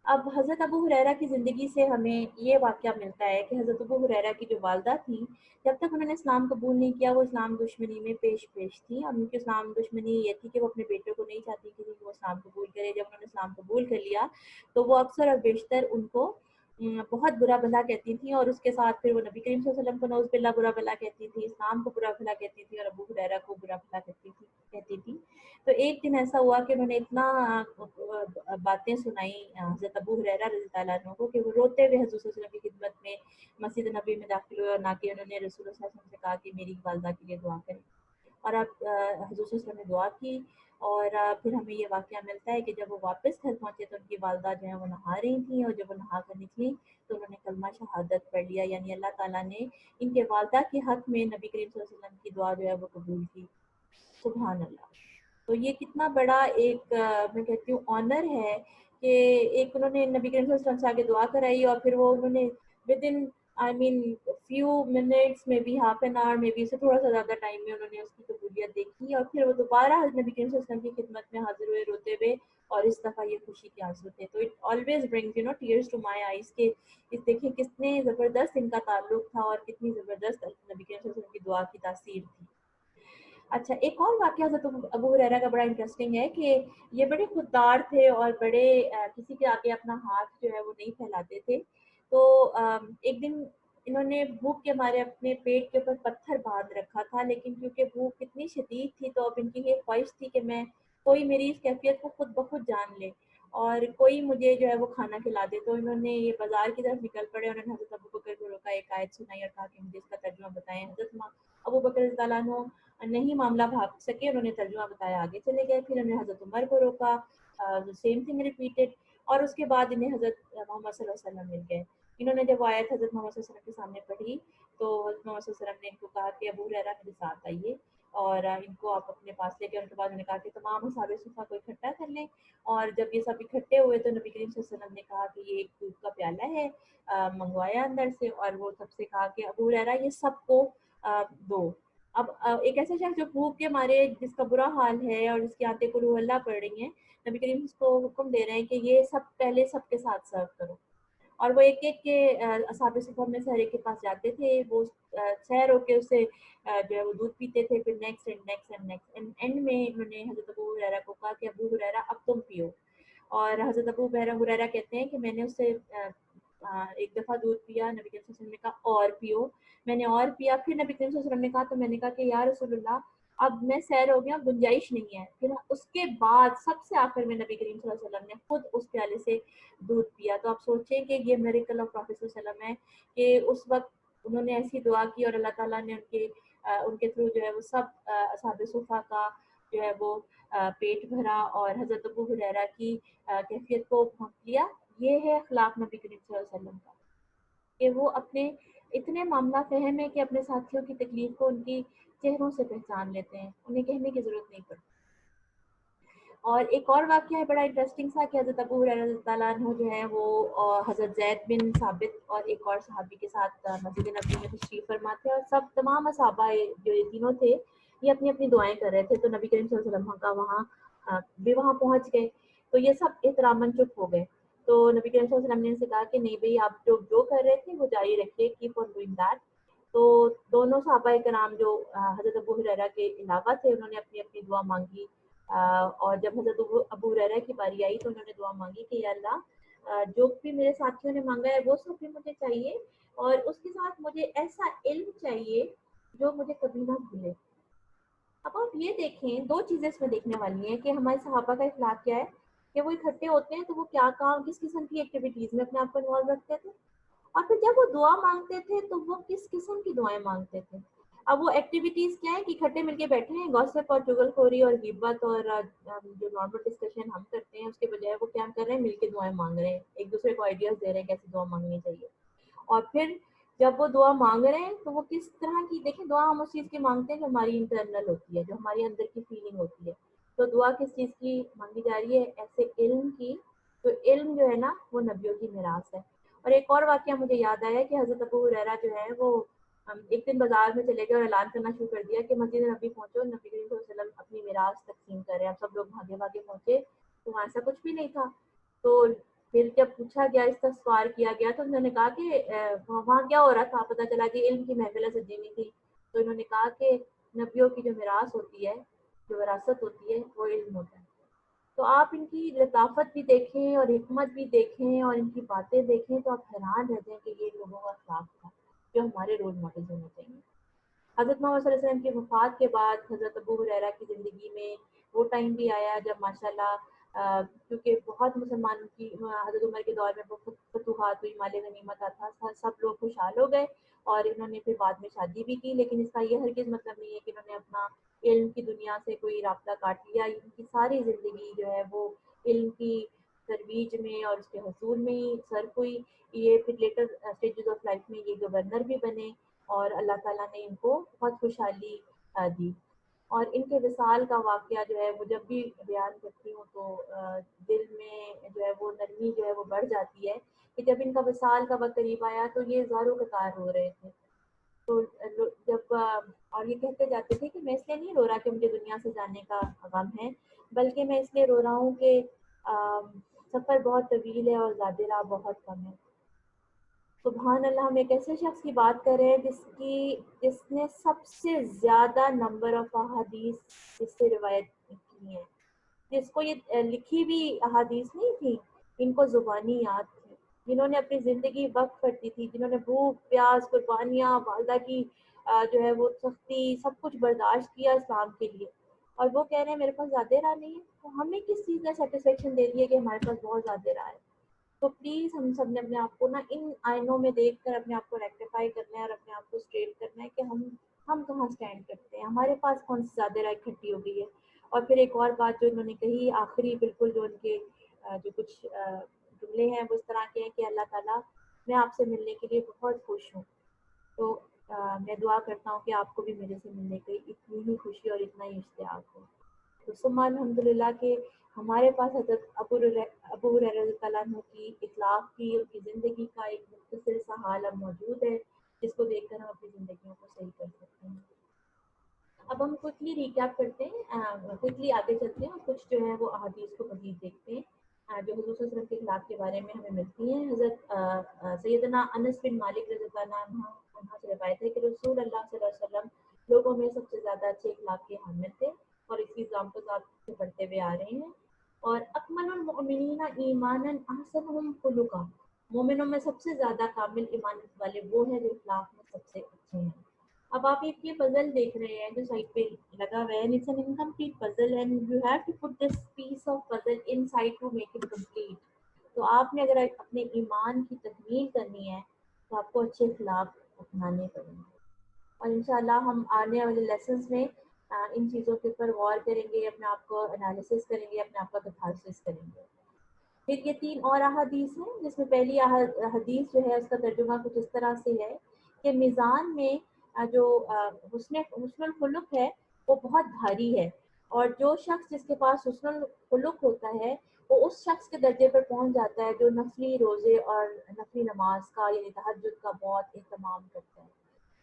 اب حضرت ابو ہریرہ کی زندگی سے ہمیں یہ واقعہ ملتا ہے کہ حضرت ابو ہریرہ کی جو والدہ تھیں، جب تک انہوں نے اسلام قبول نہیں کیا وہ اسلام دشمنی میں پیش تھی۔ اب ان کی اسلام دشمنی یہ تھی کہ وہ اپنے بیٹے کو نہیں چاہتی تھی کہ وہ اسلام قبول کرے۔ جب انہوں نے اسلام قبول کر لیا تو وہ اکثر اور بیشتر ان کو بہت برا بھلا کہتی تھیں، اور اس کے ساتھ پھر وہ نبی کریم صلی اللہ علیہ وسلم کو نعوذ باللہ برا بھلا کہتی تھی، اسلام کو برا بھلا کہتی تھی، اور ابو ہریرہ کو برا بھلا کہتی تھی۔ تو ایک دن ایسا ہوا کہ انہوں نے اتنا باتیں سنائیں حضرت ابو ہریرہ رضی اللہ عنہ کو کہ وہ روتے ہوئے حضور صلی اللہ علیہ وسلم کی خدمت میں مسجد نبی میں داخل ہوئے، اور نہ کہ انہوں نے رسول اللہ صلی اللہ علیہ وسلم سے کہا کہ میری والدہ کے لیے دعا کریں۔ اور اب حضور صلی اللہ علیہ وسلم نے دعا کی، اور پھر ہمیں یہ واقعہ ملتا ہے کہ جب وہ واپس گھر پہنچے تو ان کی والدہ جو ہے وہ نہا رہی تھیں، اور جب وہ نہا کر نکلی تو انہوں نے کلمہ شہادت پڑھ لیا، یعنی اللہ تعالیٰ نے ان کے والدہ کے حق میں نبی کریم صلی اللہ علیہ وسلم کی دعا جو ہے وہ قبول کی. سبحان اللہ. تو یہ کتنا بڑا ایک میں کہتی ہوں آنر ہے کہ ایک انہوں نے نبی کریم صلی اللہ علیہ وسلم سے آگے دعا کرائی، اور پھر وہ انہوں نے within I mean few minutes میں بھی، ہاف این آور میں بھی، سے تھوڑا سا زیادہ ٹائم میں انہوں نے اس کی قبولیت دیکھی، اور پھر وہ دوبارہ نبی کریم صلی اللہ علیہ وسلم کی خدمت میں حاضر ہوئے روتے ہوئے، اور اس دفعہ یہ خوشی کے آنسو تھے. تو it always brings tears to my eyes کہ اس دیکھیں کتنے زبردست ان کا تعلق تھا، اور کتنی زبردست نبی کریم صلی اللہ علیہ وسلم کی دعا کی تاثیر تھی. اچھا، ایک اور واقعہ حضرت ابو ہریرہ کا بڑا انٹرسٹنگ ہے کہ یہ بڑے خوددار تھے، اور بڑے کسی کے آگے اپنا ہاتھ جو ہے وہ نہیں پھیلاتے تھے. تو ایک دن انہوں نے بھوک کے مارے اپنے پیٹ کے اوپر پتھر باندھ رکھا تھا، لیکن کیونکہ بھوک اتنی شدید تھی تو اب ان کی یہ خواہش تھی کہ میں کوئی میری اس کیفیت کو خود بخود جان لے اور کوئی مجھے جو ہے وہ کھانا کھلا دے. تو انہوں نے یہ بازار کی طرف نکل پڑے، انہوں نے حضرت ابو بکر کو روکا، ایک آیت سنائی اور کہا کہ مجھے اس کا ترجمہ بتائیں. حضرت ابو بکر رضی اللہ عنہ نہیں معاملہ بھاگ سکے، انہوں نے ترجمہ بتایا، آگے چلے گئے. پھر انہوں نے حضرت عمر کو روکا، سیم تھنگ ریپیٹڈ، اور اس کے بعد انہیں حضرت محمد صلی اللہ علیہ وسلم مل گئے. انہوں نے جب آیت حضرت محمد صلی اللہ علیہ وسلم کے سامنے پڑھی تو حضرت محمد صلی اللہ علیہ وسلم نے ان کو کہا کہ ابو ہریرہ میرے ساتھ آئیے، اور ان کو آپ اپنے پاس لے کے، ان کے بعد انہوں نے کہا کہ تمام اصحاب صفہ کو اکٹھا کر لیں. اور جب یہ سب اکٹھے ہوئے تو نبی کریم صلی اللہ علیہ وسلم نے کہا کہ یہ ایک دودھ کا پیالہ ہے، منگوایا اندر سے، اور وہ سب سے کہا کہ ابو ہریرہ یہ سب کو دو. اب ایک ایسا شخص جو بھوک کے مارے، جس کا برا حال ہے اور جس کی آنتیں قلوح اللہ پڑ رہی ہیں، نبی کریم اس کو حکم دے رہے ہیں کہ یہ سب پہلے سب کے ساتھ سرو کرو. اور وہ ایک ایک کے اصحاب صفہ میں سے ہر ایک کے پاس جاتے تھے، وہ سیر ہو کے اسے جو ہے وہ دودھ پیتے تھے. پھر next and next and next and میں انہوں نے حضرت ابو ہریرہ کو کہا کہ ابو ہریرہ اب تم پیو. اور حضرت ابو ہریرہ کہتے ہیں کہ میں نے اس سے ایک دفعہ دودھ پیا، نبی کریم صلی اللہ علیہ وسلم نے کہا اور پیو. میں نے اور پیا، پھر نبی کریم صلی اللہ علیہ وسلم نے کہا، تو میں نے کہا کہ یا رسول اللہ اب میں سیر ہو گیا، گنجائش نہیں ہے. پھر اس کے بعد سب سے آخر میں نبی کریم صلی اللہ علیہ وسلم نے خود اس پیالے سے دودھ پیا. تو آپ سوچیں کہ یہ میریکل آف پروفیٹ صلی اللہ علیہ وسلم ہے کہ اس وقت انہوں نے ایسی دعا کی اور اللہ تعالیٰ نے ان کے تھرو جو ہے وہ سب اصحاب صفہ کا جو ہے وہ پیٹ بھرا اور حضرت ابو ہریرہ کی کیفیت کو بھونک لیا. یہ ہے اخلاق نبی کریم صلی اللہ علیہ وسلم کا، کہ وہ اپنے اتنے معاملہ فہم ہے کہ اپنے ساتھیوں کی تکلیف کو ان کی چہروں سے پہچان لیتے ہیں، انہیں کہنے کی ضرورت نہیں پڑتی. اور ایک اور واقعہ ہے بڑا انٹرسٹنگ سا کہ حضرت ابو ہریرہ رضی اللہ عنہ جو ہے وہ حضرت زید بن ثابت اور ایک اور صحابی کے ساتھ مسجد نبوی میں تشریف فرما تھے، اور سب تمام صحابہ جو یہ تینوں تھے یہ اپنی اپنی دعائیں کر رہے تھے. تو نبی کریم صلی اللہ علیہ وسلم کا وہاں بھی وہاں پہنچ گئے، تو یہ سب احتراماً چپ ہو گئے. تو نبی کریم صلی اللہ علیہ وسلم نے ان سے کہا کہ نہیں بھائی، آپ جو کر رہے تھے وہ جاری رکھیے، کیپ آن ڈوئنگ دیٹ. تو دونوں صحابہ کرام جو حضرت ابو ہریرہ کے علاوہ تھے، انہوں نے اپنی اپنی دعا مانگی. اور جب حضرت ابو ہریرہ کی باری آئی تو انہوں نے دعا مانگی کہ یا اللہ جو بھی میرے ساتھیوں نے مانگا ہے وہ سب بھی مجھے چاہیے، اور اس کے ساتھ مجھے ایسا علم چاہیے جو مجھے کبھی نہ بھولے. اب آپ یہ دیکھیں، دو چیزیں اس میں دیکھنے والی ہیں کہ ہمارے صحابہ کا اخلاق کیا ہے کہ وہ اکٹھے ہوتے ہیں تو وہ کیا کام، کس قسم کی ایکٹیویٹیز میں اپنے آپ کو انوالو رکھتے تھے، اور پھر جب وہ دعا مانگتے تھے تو وہ کس قسم کی دعائیں مانگتے تھے. اب وہ ایکٹیویٹیز کیا ہے کہ اکٹھے مل کے بیٹھے ہیں، گوسپ اور چغل خوری اور غیبت اور جو نارمل ڈسکشن ہم کرتے ہیں اس کے بجائے وہ کیا کر رہے ہیں، مل کے دعائیں مانگ رہے ہیں، ایک دوسرے کو آئیڈیاز دے رہے ہیں کیسے دعا مانگنی چاہیے. اور پھر جب وہ دعا مانگ رہے ہیں تو وہ کس طرح کی، دیکھیں دعا ہم اس چیز کی مانگتے ہیں جو ہماری انٹرنل ہوتی ہے، جو ہماری اندر کی فیلنگ ہوتی ہے. تو دعا کس چیز کی مانگی جا رہی ہے، ایسے علم کی. تو علم جو ہے نا وہ نبیوں کی میراث ہے. اور ایک اور واقعہ مجھے یاد آیا کہ حضرت ابو ہریرہ جو ہے وہ ایک دن بازار میں چلے گئے اور اعلان کرنا شروع کر دیا کہ مسجد نبی پہنچو، نبی کریم صلی اللہ علیہ وسلم اپنی میراث تقسیم کر رہے ہیں. اب سب لوگ بھاگے بھاگے پہنچے تو وہاں ایسا کچھ بھی نہیں تھا. تو پھر جب پوچھا گیا، اس کا سوال کیا گیا تو انہوں نے کہا کہ وہاں کیا ہو رہا تھا. پتہ چلا کہ علم کی محفلیں سجی ہوئی تھی. تو انہوں نے کہا کہ نبیوں کی جو میراث ہوتی ہے، جو وراثت ہوتی ہے، وہ علم ہوتا ہے. تو آپ ان کی لطافت بھی دیکھیں اور حکمت بھی دیکھیں اور ان کی باتیں دیکھیں تو آپ حیران رہ جائیں کہ یہ لوگوں کا اخلاق تھا جو ہمارے رول ماڈل ہونے چاہیے. حضرت محمد صلی اللہ علیہ وسلم کی وفات کے بعد حضرت ابو ہریرہ کی زندگی میں وہ ٹائم بھی آیا جب ماشاءاللہ کیونکہ بہت مسلمان کی حضرت عمر کے دور میں بہت فتوحات ہوئی، مال غنیمت تھا، سب لوگ خوشحال ہو گئے اور انہوں نے پھر بعد میں شادی بھی کی. لیکن اس کا یہ ہرگز مطلب نہیں ہے کہ انہوں نے اپنا علم کی دنیا سے کوئی رابطہ کاٹ لیا. ان کی ساری زندگی جو ہے وہ علم کی ترویج میں اور اس کے حصول میں ہی صرف ہوئی. یہ پھر لیٹر اسٹیجز آف لائف میں یہ گورنر بھی بنے اور اللہ تعالیٰ نے ان کو بہت خوشحالی دی. اور ان کے وصال کا واقعہ جو ہے وہ جب بھی بیان کرتی ہوں تو دل میں جو ہے وہ نرمی جو ہے وہ بڑھ جاتی ہے کہ جب ان کا وصال کا وقت قریب آیا تو یہ زاروں قطار رو رہے تھے. تو جب اور یہ کہتے جاتے تھے کہ میں اس لیے نہیں رو رہا کہ مجھے دنیا سے جانے کا غم ہے، بلکہ میں اس لیے رو رہا ہوں کہ سفر بہت طویل ہے اور زاد راہ بہت کم ہے. سبحان اللہ، ہم ایک ایسے شخص کی بات کر رہے ہیں جس نے سب سے زیادہ نمبر آف احادیث جس سے روایت کی ہیں، جس کو یہ لکھی بھی احادیث نہیں تھی، ان کو زبانی یاد تھی، جنہوں نے اپنی زندگی وقف کر دی تھی، جنہوں نے بھوک پیاس قربانیاں والدہ کی جو ہے وہ سختی سب کچھ برداشت کیا اسلام کے لیے، اور وہ کہہ رہے ہیں میرے پاس زیادہ راہ نہیں ہے. تو ہمیں کس چیز نے سیٹسفیکشن دے دی ہے کہ ہمارے پاس بہت زیادہ راہ ہے؟ تو پلیز ہم سب نے اپنے آپ کو نا ان آئینوں میں دیکھ کر اپنے آپ کو ریکٹیفائی کرنا ہے اور اپنے آپ کو اسٹریٹ کرنا ہے کہ ہم کہاں اسٹینڈ کرتے ہیں، ہمارے پاس کون سی زیادہ رائے اکٹھی ہو گئی ہے. اور پھر ایک اور بات جو انہوں نے کہی آخری بالکل جو ان کے جو کچھ جملے ہیں وہ اس طرح کے ہیں کہ اللہ تعالیٰ میں آپ سے ملنے کے لیے بہت خوش ہوں. تو میں دعا کرتا ہوں کہ آپ کو بھی میرے سے ملنے کی اتنی ہی خوشی اور اتنا ہی اشتیاق ہو. تو ثم الحمدللہ کہ ہمارے پاس حضرت ابو ہریرہ رضی اللہ عنہ کی اخلاق کی ان کی زندگی کا ایک مختصر سا حال اب موجود ہے جس کو دیکھ کر ہم اپنی زندگیوں کو صحیح کر سکتے ہیں. اب ہم کوئکلی ریکیپ کرتے ہیں، کوئکلی آگے چلتے ہیں اور کچھ جو ہے وہ احادیث کو مزید دیکھتے ہیں جو حضور صلی اللہ علیہ وسلم کے اخلاق کے بارے میں ہمیں ملتی ہیں. حضرت سیدنا انس بن مالک رضی اللہ عنہ سے روایت ہے کہ رسول اللہ صلی اللہ علیہ وسلم لوگوں میں سب سے زیادہ اچھے اخلاق کے حامل تھے اور اس کی ایگزامپل آپ سے پڑھتے ہوئے آ رہے ہیں. اور اکمل المؤمنین ایمانا احسنهم خلقا، مومنوں میں سب سے زیادہ کامل ایمان والے وہ ہیں جو اخلاق میں سب سے اچھے ہیں. اب آپ ایک یہ پزل دیکھ رہے ہیں جو سائڈ پہ لگا ہوا ہے، it's an incomplete puzzle and you have to put this piece of puzzle inside to make it complete. تو آپ نے اگر اپنے ایمان کی تکمیل کرنی ہے تو آپ کو اچھے اخلاق اپنانے پڑیں گے. اور انشاءاللہ ہم آنے والے لیسنز میں ان چیزوں کے اوپر غور کریں گے، اپنے آپ کو انالیسس کریں گے، اپنے آپ کا کتھارسس کریں گے. پھر یہ 3 اور احادیث ہیں جس میں پہلی حدیث جو ہے اس کا ترجمہ کچھ اس طرح سے ہے کہ میزان میں جو حسن الخلق ہے وہ بہت بھاری ہے، اور جو شخص جس کے پاس حسن الخلق ہوتا ہے وہ اس شخص کے درجے پر پہنچ جاتا ہے جو نفلی روزے اور نفلی نماز کا یعنی تہجد کا بہت اہتمام کرتا ہے.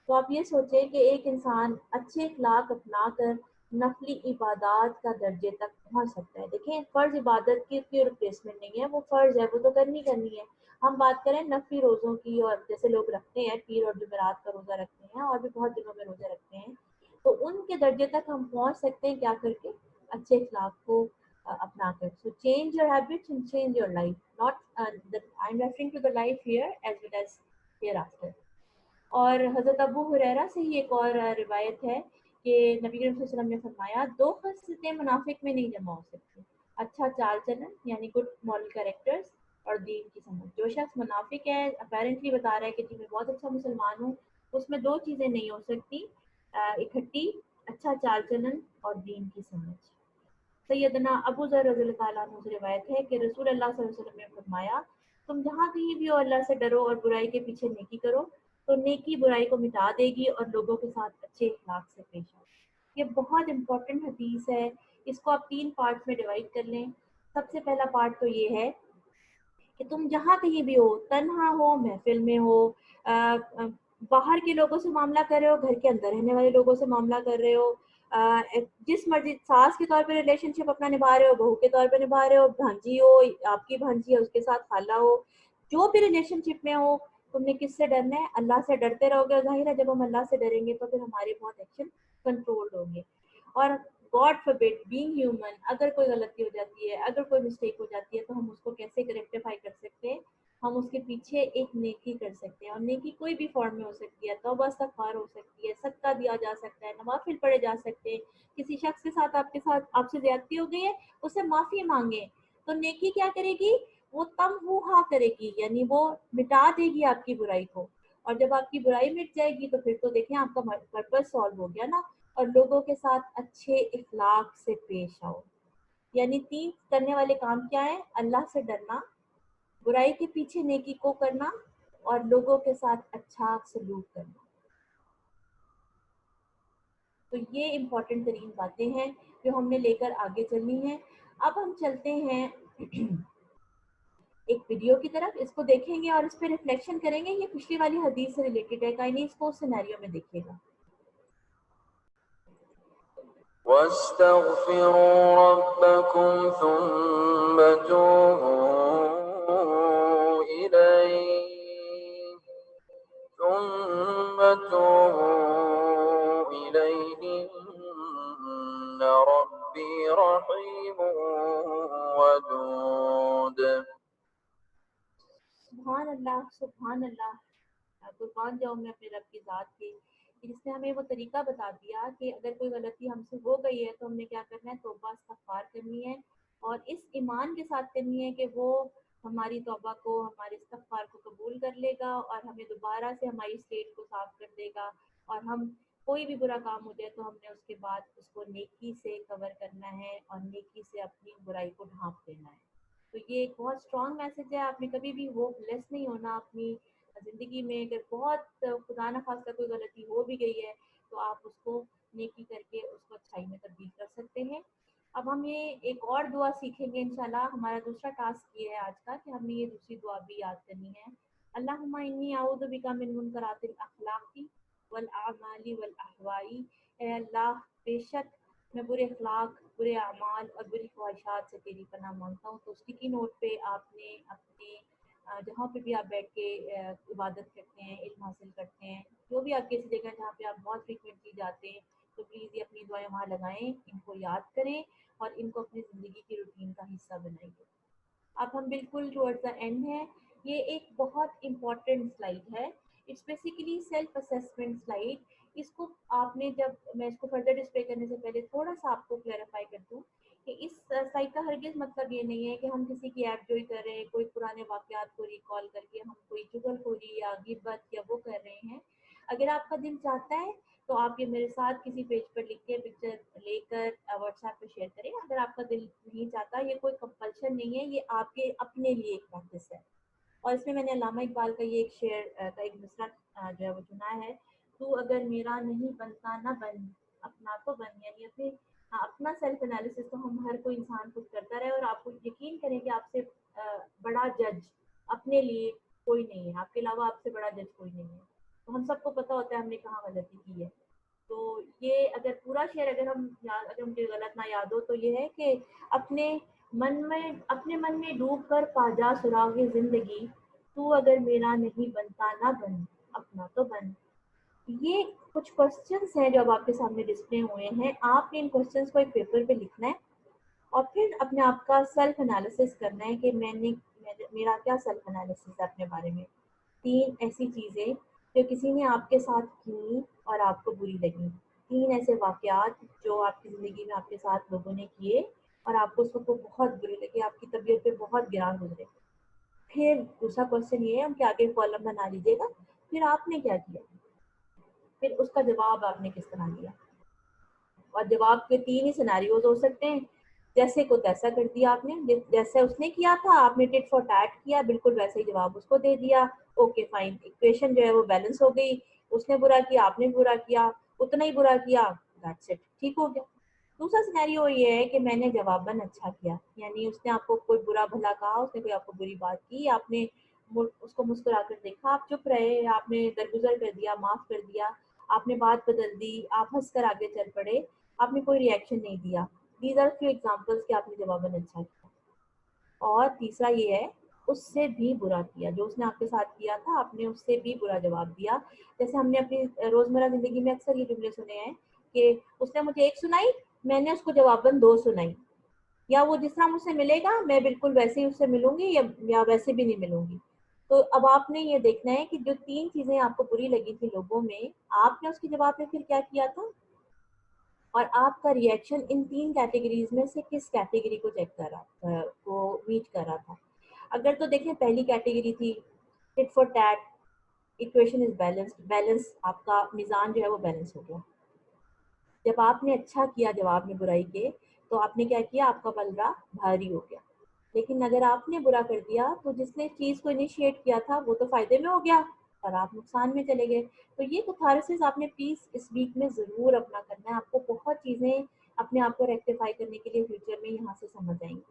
تو آپ یہ سوچیں کہ ایک انسان اچھے اخلاق اپنا کر نفلی عبادات کا درجے تک پہنچ سکتا ہے. دیکھیں فرض عبادت کی کوئی ریپلیسمنٹ نہیں ہے، وہ فرض ہے، وہ تو کرنی ہے. ہم بات کریں نفلی روزوں کی، اور جیسے لوگ رکھتے ہیں پیر اور جمعرات کا روزہ رکھتے ہیں اور بھی بہت دنوں میں روزہ رکھتے ہیں، تو ان کے درجے تک ہم پہنچ سکتے ہیں کیا کر کے؟ اچھے اخلاق کو اپنا کر. So change your habits and change your life, not I am referring to the life here as well as hereafter. اور حضرت ابو ہریرہ سے ہی ایک اور روایت ہے کہ نبی کریم صلی اللہ علیہ وسلم نے فرمایا 2 خصلتیں منافق میں نہیں جمع ہو سکتی، اچھا چال چلن یعنی گڈ مورل کیریکٹرز اور دین کی سمجھ. جو شخص منافق ہے اپیرنٹلی بتا رہا ہے کہ جی میں بہت اچھا مسلمان ہوں، اس میں 2 چیزیں نہیں ہو سکتی اکٹھی، اچھا چال چلن اور دین کی سمجھ. سیدنا ابو ذر رضی اللہ تعالیٰ عنہ سے روایت ہے کہ رسول اللہ صلی اللہ علیہ وسلم نے فرمایا تم جہاں کہیں بھی ہو اللہ سے ڈرو اور برائی کے پیچھے نیکی کرو تو نیکی برائی کو مٹا دے گی اور لوگوں کے ساتھ اچھے اخلاق سے پیش آؤ. یہ بہت امپورٹنٹ حدیث ہے، اس کو آپ 3 پارٹس میں ڈیوائڈ کر لیں. سب سے پہلا پارٹ تو یہ ہے کہ تم جہاں کہیں بھی ہو، تنہا ہو، محفل میں ہو، باہر کے لوگوں سے معاملہ کر رہے ہو، گھر کے اندر رہنے والے لوگوں سے معاملہ کر رہے ہو، جس مرضی ساس کے طور پہ ریلیشن شپ اپنا نبھا رہے ہو، بہو کے طور پہ نبھا رہے ہو، بھانجی ہو آپ کی بھانجی ہے اس کے ساتھ خالہ ہو، جو بھی ریلیشن شپ میں ہو، تم نے کس سے ڈرنا ہے؟ اللہ سے ڈرتے رہو گے. اور ظاہر ہے جب ہم اللہ سے ڈریں گے تو پھر ہمارے بہت ایکشن کنٹرول ہوں گے. اور گاڈ فوربڈ بینگ ہیومن، اگر کوئی غلطی ہو جاتی ہے، اگر کوئی مسٹیک ہو جاتی ہے تو ہم اس کو کیسے ریکٹیفائی کر سکتے ہیں؟ ہم اس کے پیچھے ایک نیکی کر سکتے ہیں، اور نیکی کوئی بھی فارم میں ہو سکتی ہے. توبہ استغفار ہو سکتی ہے، صدقہ دیا جا سکتا ہے، نوافل پڑھے جا سکتے ہیں. کسی شخص کے ساتھ آپ سے زیادتی ہو گئی ہے، اس سے معافی مانگیں. تو نیکی کیا کرے گی؟ وہ تمہا کرے گی، یعنی وہ مٹا دے گی آپ کی برائی کو. اور جب آپ کی برائی مٹ جائے گی تو پھر تو دیکھیں آپ کا پرپز سالو ہو گیا نا. اور لوگوں کے ساتھ اچھے اخلاق سے پیش آؤ. یعنی 3 کرنے والے کام کیا ہیں؟ اللہ سے ڈرنا، برائی کے پیچھے نیکی کو کرنا، اور لوگوں کے ساتھ اچھا سلوک کرنا. تو یہ امپورٹنٹ ترین باتیں ہیں جو ہم نے لے کر آگے چلنی ہیں. اب ہم چلتے ہیں ایک ویڈیو کی طرف، اس کو دیکھیں گے اور اس پہ ریفلیکشن کریں گے. یہ پچھلی والی حدیث سے ریلیٹڈ ہے، کہیں نہیں اس کو سینیریو میں دیکھیے گا. واستغفروا ربكم ثم توبوا إليه إن ربي رحيم ودود. سبحان اللہ، سبحان اللہ. قربان جاؤں میں اپنے رب کی ذات کی، جس نے ہمیں وہ طریقہ بتا دیا کہ اگر کوئی غلطی ہم سے ہو گئی ہے تو ہم نے کیا کرنا ہے؟ توبہ استغفار کرنی ہے، اور اس ایمان کے ساتھ کرنی ہے کہ وہ ہماری توبہ کو، ہمارے استغفار کو قبول کر لے گا اور ہمیں دوبارہ سے ہماری اسٹیٹ کو صاف کر دے گا. اور ہم کوئی بھی برا کام ہو جائے تو ہم نے اس کے بعد اس کو نیکی سے کور کرنا ہے اور نیکی سے اپنی برائی کو ڈھانپ دینا ہے. تو یہ ایک بہت اسٹرانگ میسج ہے. آپ نے کبھی بھی ہوپ لیس نہیں ہونا اپنی زندگی میں. اگر بہت خدا نہ خواستہ کوئی غلطی ہو بھی گئی ہے تو آپ اس کو نیکی کر کے اس کو اچھائی میں تبدیل کر سکتے ہیں. اب ہم یہ ایک اور دعا سیکھیں گے انشاءاللہ. ہمارا دوسرا ٹاسک یہ ہے آج کا کہ ہم نے یہ دوسری دعا بھی یاد کرنی ہے. اللہم انی اعوذ بک من منکرات الاخلاق والاعمال والاہواء. اے اللہ، بے شک میں برے اخلاق، برے اعمال اور بری خواہشات سے تیری پناہ مانگتا ہوں. تو اسٹیکی نوٹ پہ آپ نے اپنے جہاں پہ بھی آپ بیٹھ کے عبادت کرتے ہیں، علم حاصل کرتے ہیں، جو بھی آپ کی ایسی جگہ جہاں پہ آپ بہت فریکوینٹلی جاتے ہیں، تو پلیز یہ اپنی دعائیں وہاں لگائیں، ان کو یاد کریں اور ان کو اپنی زندگی کی روٹین کا حصہ بنائیے. اب ہم بالکل ٹورڈز دا اینڈ ہیں. یہ ایک بہت امپورٹنٹ سلائڈ ہے. It's basically self assessment slide. اس کو آپ نے، جب میں اس کو فردر ڈسپلے کرنے سے پہلے تھوڑا سا آپ کو کلیریفائی کر دوں کہ اس سلائڈ کا ہرگز مطلب یہ نہیں ہے کہ ہم کسی کی ایپ جوئی کر رہے ہیں، کوئی پرانے واقعات کو ریکال کر کے ہم کوئی چغل خوری یا غیبت یا وہ کر رہے ہیں. اگر آپ کا دل چاہتا ہے تو آپ یہ میرے ساتھ کسی پیج پر لکھ کے پکچر لے کر واٹس ایپ پہ شیئر کریں. اگر آپ کا دل نہیں چاہتا، یہ کوئی کمپلشن نہیں ہے، یہ آپ کے اپنے لیے ایک پریکٹس ہے. اور اس میں نے علامہ اقبال کا یہ ایک شعر کا ایک مصرع جو ہے وہ چنا ہے: تو اگر میرا نہیں بنتا نہ بن، اپنا تو بن. یعنی اپنا سیلف انالیسس تو ہم ہر کوئی انسان خود کرتا رہے. اور آپ کو یقین کریں کہ آپ سے بڑا جج اپنے لیے کوئی نہیں ہے، آپ کے علاوہ آپ سے بڑا جج کوئی نہیں ہے. تو ہم سب کو پتہ ہوتا ہے ہم نے کہاں غلطی کی ہے. تو یہ اگر پورا شعر اگر مجھے غلط نہ یاد ہو تو یہ ہے کہ اپنے من میں ڈوب کر پا جا سراغ زندگی، تو اگر میرا نہیں بنتا نہ بن، اپنا تو بن. یہ کچھ کوسچنس ہیں جو اب آپ کے سامنے ڈسپلے ہوئے ہیں. آپ نے ان کوسچنس کو ایک پیپر پہ لکھنا ہے اور پھر اپنے آپ کا سیلف انالیسس کرنا ہے کہ میرا کیا سیلف انالیسس ہے اپنے بارے میں. 3 ایسی چیزیں جو کسی نے آپ کے ساتھ کی اور آپ کو بری لگی. 3 ایسے واقعات جو آپ کی زندگی میں آپ کے ساتھ لوگوں نے کیے اور آپ کو اس وقت بہت برے لگے، آپ کی طبیعت پہ بہت گراں گزرے. پھر دوسرا کوشچن یہ ہے کہ آگے کالم بنا لیجیے گا، پھر آپ نے کیا کیا، پھر اس کا جواب آپ نے کس طرح دیا. اور جواب کے 3 ہی سینیریوز ہو سکتے ہیں. جیسے کو تیسا کر دیا آپ نے، جیسے اس نے کیا تھا آپ نے ٹٹ فار ٹیٹ کیا، بالکل ویسے ہی جواب اس کو دے دیا. اوکے فائن، ایکویشن جو ہے وہ بیلنس ہو گئی. اس نے برا کیا، آپ نے برا کیا، اتنا ہی برا کیا، دیٹس اٹ، ٹھیک ہو گیا. دوسرا سینیریو یہ ہے کہ میں نے جواباً اچھا کیا، یعنی اس نے آپ کو کوئی برا بھلا کہا، اس نے کوئی آپ کو بری بات کی، آپ نے اس کو مسکرا کر دیکھا، آپ چپ رہے، آپ نے درگزر کر دیا، معاف کر دیا، آپ نے بات بدل دی، آپ ہنس کر آگے چل پڑے، آپ نے کوئی ری ایکشن نہیں دیا. دیز آر فیو ایگزامپلس کہ آپ نے جواباً اچھا کیا. اور تیسرا یہ ہے اس سے بھی برا کیا، جو اس نے آپ کے ساتھ کیا تھا آپ نے اس سے بھی برا جواب دیا. جیسے ہم نے اپنی روزمرہ زندگی میں اکثر یہ جملے سنے ہیں کہ اس نے مجھے 1 سنائی، میں نے اس کو جواباً 2 سنائی، یا وہ جس طرح مجھ سے ملے گا میں بالکل ویسے ہی اس سے ملوں گی یا ویسے بھی نہیں ملوں گی. تو اب آپ نے یہ دیکھنا ہے کہ جو 3 چیزیں آپ کو بری لگی تھی لوگوں میں، آپ نے اس کے جواب میں پھر کیا کیا تھا، اور آپ کا ری ایکشن ان 3 کیٹیگریز میں سے کس کیٹیگری کو چیک کر رہا کو میٹ کر رہا تھا. اگر تو دیکھیں پہلی کیٹیگری تھی tit for tat, equation is balance, آپ کا میزان جو ہے وہ بیلنس ہو گیا. جب آپ نے اچھا کیا جواب میں برائی کے تو آپ نے کیا کیا، آپ کا پلڑا بھاری ہو گیا. لیکن اگر آپ نے برا کر دیا تو جس نے چیز کو انیشیٹ کیا تھا وہ تو فائدے میں ہو گیا اور آپ نقصان میں چلے گئے. تو یہ کتھارسس آپ نے پیس اس ویک میں ضرور اپنا کرنا ہے. آپ کو بہت چیزیں اپنے آپ کو ریکٹیفائی کرنے کے لیے فیوچر میں یہاں سے سمجھ آئیں گی.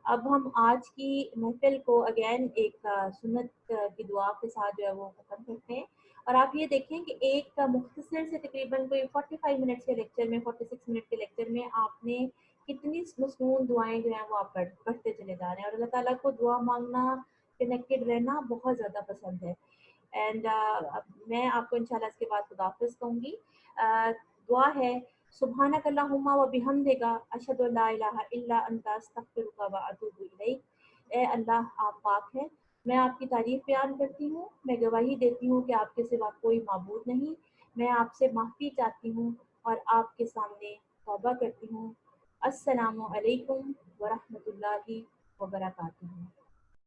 اب ہم آج کی محفل کو اگین ایک سنت کی دعا کے ساتھ جو ہے وہ ختم کرتے ہیں. اور آپ یہ دیکھیں کہ ایک مختصر سے تقریباً کوئی 45 منٹ کے لیکچر میں 46 منٹ کے لیکچر میں آپ نے کتنی مصنون دعائیں جو ہیں وہ آپ پڑھتے چلے جا رہے ہیں. اور اللہ تعالیٰ کو دعا مانگنا، کنیکٹڈ رہنا بہت زیادہ پسند ہے. اینڈ میں آپ کو انشاءاللہ اس کے بعد خداحافظ کہوں گی. دعا ہے، سبحانک اللہم و بحمدک اشہد ان لا الہ الا انت استغفرک و اتوب الیک. اے اللہ آپ پاک ہیں، میں آپ کی تعریف بیان کرتی ہوں، میں گواہی دیتی ہوں کہ آپ کے سوا کوئی معبود نہیں. میں آپ سے معافی چاہتی ہوں اور آپ کے سامنے توبہ کرتی ہوں. السلام علیکم ورحمۃ اللہ وبرکاتہ.